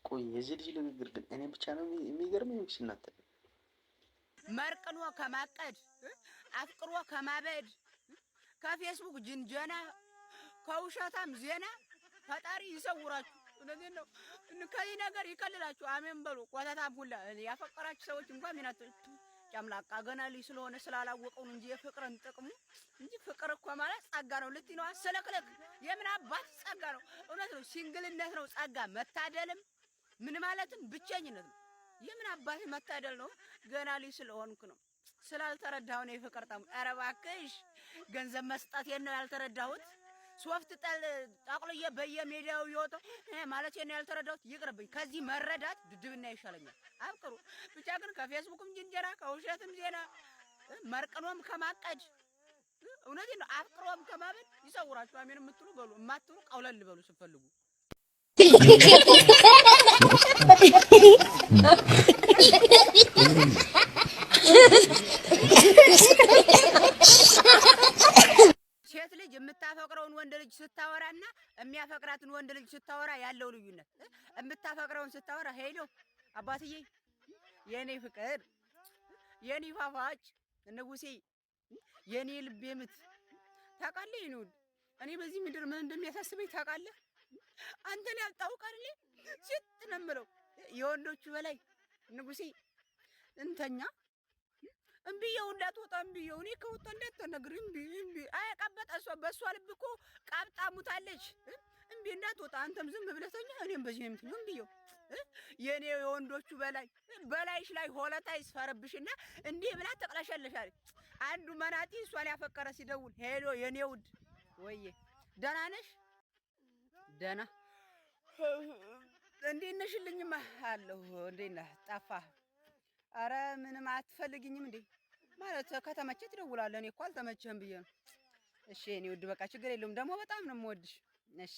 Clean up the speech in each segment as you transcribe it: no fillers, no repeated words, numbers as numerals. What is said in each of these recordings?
ቆይ የዚህ ልጅ ንግግር ግን እኔ ብቻ ነው የሚገርመኝ ወይስ እናንተ? መርቅኖ ከማቀድ አፍቅሮ ከማበድ ከፌስቡክ ጅንጀና ከውሸታም ዜና ፈጣሪ ይሰውራችሁ። እነዚህ ነው ከዚህ ነገር ይከልላችሁ። አሜን በሉ። ቆታታም ሁላ ያፈቀራችሁ ሰዎች እንኳን ሚናት ጫምላቃ ገና ልጅ ስለሆነ ስላላወቀው እንጂ የፍቅርን ጥቅሙ እንጂ ፍቅር እኮ ማለት ጸጋ ነው። ልትይ ነው አሰለክለክ የምን አባት ጸጋ ነው። እውነት ነው። ሲንግልነት ነው ጸጋ። መታደልም ምን ማለትም ብቸኝነት ነው። የምን አባት መታደል ነው። ገና ልጅ ስለሆንኩ ነው ስላልተረዳሁ ነው የፍቅር ጣም። ኧረ እባክሽ ገንዘብ መስጠት ነው ያልተረዳሁት። ሶፍት ጠቅልዬ በየሜዳው ይወጣው ማለት ነው ያልተረዳሁት። ይቅርብኝ። ከዚህ መረዳት ድድብና ይሻለኛል። አፍቅሩ ብቻ ግን ከፌስቡክም ጅንጀራ ከውሸትም ዜና መርቅኖም ከማቀድ እውነቴን ነው አፍቅሮም ከማበድ ይሰውራችሁ። አሜን የምትሉ በሉ፣ የማትሉ ቀውለል በሉ ስትፈልጉ። ሴት ልጅ የምታፈቅረውን ወንድ ልጅ ስታወራና የሚያፈቅራትን ወንድ ልጅ ስታወራ ያለው ልዩነት የምታፈቅረውን ስታወራ ሄሎ አባትዬ፣ የኔ ፍቅር፣ የኔ ፋፋጭ ንጉሴ፣ የኔ ልቤ ምት ታውቃለህ? ይኑል እኔ በዚህ ምድር ምን እንደሚያሳስበኝ ታውቃለህ? አንተን ያልታውቃል ሲጥ ነው የምለው የወንዶቹ በላይ ንጉሴ እንተኛ እምቢየው እንዳትወጣ እምቢየው እኔ ከወጣ እንዳትነግር እምቢ አያቀበጣ እሷ በሷ ልብ እኮ ቃብጣ ሙታለች። እምቢ እንዳትወጣ አንተም ዝም ብለህ ተኛ እኔም በዚህ ነው የምትለው እምቢየው የኔ የወንዶቹ በላይሽ ላይ ሆለታ ይስፈርብሽና እንዲህ ብላ ተቅለሸለሻል። አንዱ መናጢ እሷን ያፈቀረ ሲደውል ሄሎ የኔ ውድ ወዬ ደህና ነሽ? ደህና እንዴት ነሽልኝማ አለሁ። እንዴት ነህ? ጠፋህ? አረ ምንም አትፈልግኝም እንዴ? ማለት ከተመቸህ ትደውላለህ። እኔ እኮ አልተመቸህም ብዬ ነው። እሺ የኔ ውድ በቃ ችግር የለውም። ደግሞ በጣም ነው የምወድሽ። እሺ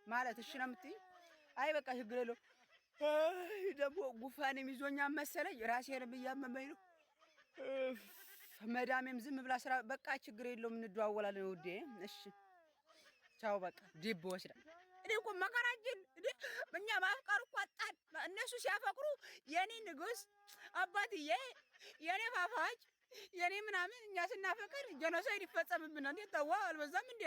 ማለት እሺ ነው የምትይኝ? አይ በቃ ችግር የለውም። ደግሞ ጉፋኔም ይዞኛል መሰለኝ ራሴንም እያመመኝ ነው። መዳሜም ዝም ብላ ስራ በቃ ችግር የለውም እንደዋወላለን ውዴ። እሺ ቻው በቃ ዲብ ወስዳ እኔ እኮ መከራችን እኛ ማፍቀር እኮ አጣን። እነሱ ሲያፈቅሩ የኔ ንጉስ አባትዬ፣ የኔ ፋፋጭ፣ የኔ ምናምን እኛ ስናፈቅር ጀኖሳይድ ይፈጸምብናል። እንዴ ተዋ አልበዛም እንዴ?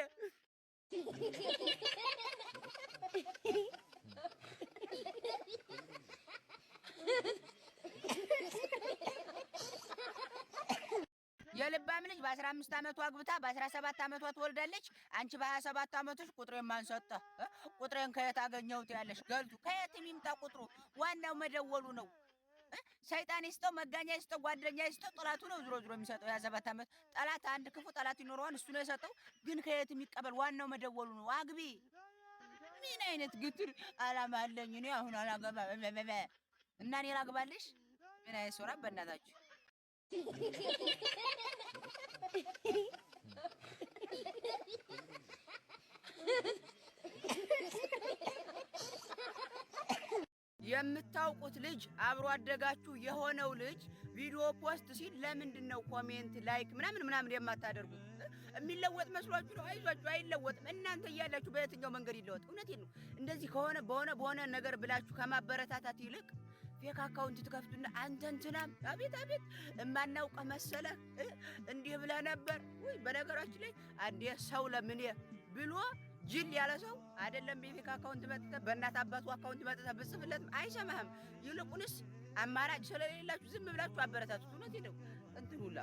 የልባም ልጅ በ15 አመቷ አግብታ በ17 አመቷ ትወልዳለች። አንቺ በ27 አመትሽ ቁጥሬን ማን ሰጠ? ቁጥሬን ከየት አገኘሁት ያለሽ ገልቱ። ከየት የሚምጣ ቁጥሩ? ዋናው መደወሉ ነው። ሰይጣን ይስጠው፣ መጋኛ ይስጠው፣ ጓደኛ ይስጠው፣ ጠላቱ ነው ዝሮ የሚሰጠው። የ27 አመት ጠላት አንድ ክፉ ጠላት ይኖረዋል። እሱ ነው የሰጠው። ግን ከየት የሚቀበል? ዋናው መደወሉ ነው። አግቢ። ምን አይነት ግትር አላማ አለኝ እኔ አሁን አላገባ እና እኔ ላግባልሽ? ምን አይነት ሶራ በእናታችሁ የምታውቁት ልጅ አብሮ አደጋችሁ የሆነው ልጅ ቪዲዮ ፖስት ሲል ለምንድን ነው ኮሜንት ላይክ ምናምን የማታደርጉት? የሚለወጥ መስሏችሁ ነው? አይዟችሁ አይለወጥም። እናንተ እያላችሁ በየትኛው መንገድ ይለወጥ? እውነቴን ነው። እንደዚህ ከሆነ በሆነ ነገር ብላችሁ ከማበረታታት ይልቅ ፌክ አካውንት ትከፍቱና አንተ እንትናም አቤት እማናውቀ መሰለ እንዲህ ብለህ ነበር ወይ? በነገራችን ላይ አንዴ ሰው ለምን ብሎ ጅል ያለ ሰው አይደለም በፌክ አካውንት መጥተህ በእናት አባቱ አካውንት መጥተህ ብጽፍለት አይሰማህም። ይልቁንስ አማራጭ ስለሌላችሁ ዝም ብላችሁ አበረታቱት። እውነቴን ነው። እንትን ሁላ